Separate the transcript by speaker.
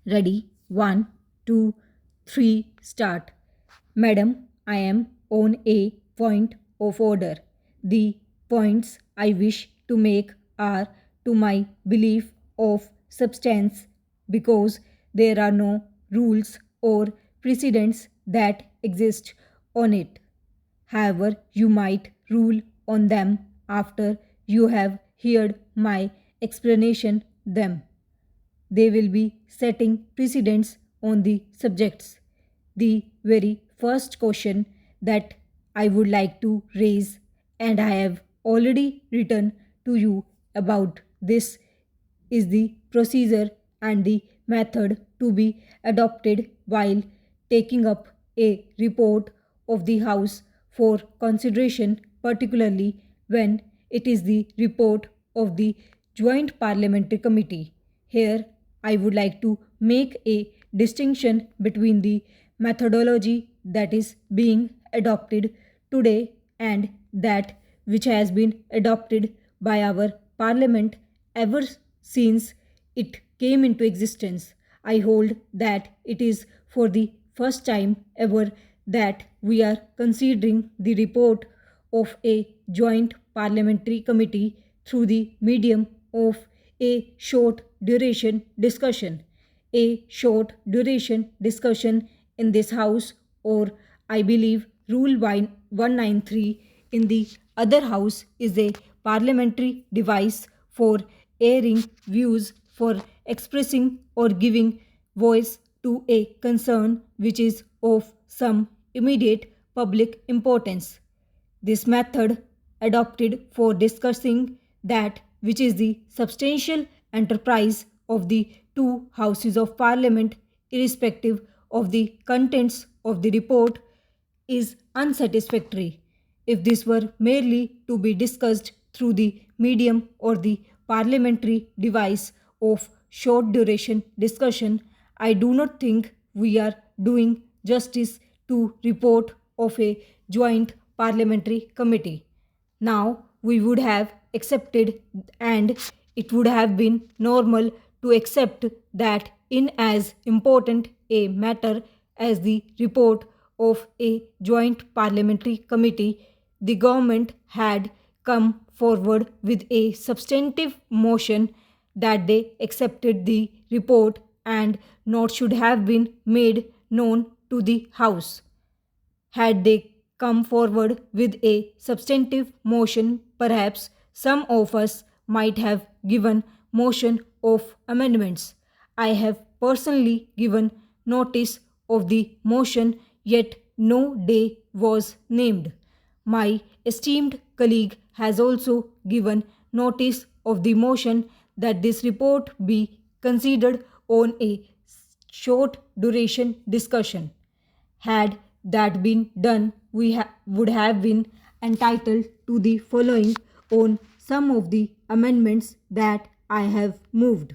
Speaker 1: Ready? 1, 2, 3, start. Madam, I am on a point of order. The points I wish to make are to my belief of substance because there are no rules or precedents that exist on it. However, you might rule on them after you have heard my explanation them. They will be setting precedents on the subjects. The very first question that I would like to raise, and I have already written to you about this, is the procedure and the method to be adopted while taking up a report of the House for consideration, particularly when it is the report of the Joint Parliamentary Committee. Here, I would like to make a distinction between the methodology that is being adopted today and that which has been adopted by our Parliament ever since it came into existence. I hold that it is for the first time ever that we are considering the report of a joint parliamentary committee through the medium of a short duration discussion. A short duration discussion in this house, or I believe Rule 193 in the other house, is a parliamentary device for airing views, for expressing or giving voice to a concern which is of some immediate public importance. This method, adopted for discussing that which is the substantial enterprise of the two houses of parliament, irrespective of the contents of the report, is unsatisfactory. If this were merely to be discussed through the medium or the parliamentary device of short duration discussion, I do not think we are doing justice to report of a joint parliamentary committee. Now we would have accepted, and it would have been normal to accept, that in as important a matter as the report of a joint parliamentary committee, the government had come forward with a substantive motion that they accepted the report and not should have been made known to the House. Had they come forward with a substantive motion, perhaps some of us might have given motion of amendments. I have personally given notice of the motion, yet no day was named. My esteemed colleague has also given notice of the motion that this report be considered on a short duration discussion. Had that been done, we would have been entitled to the following on some of the amendments that I have moved.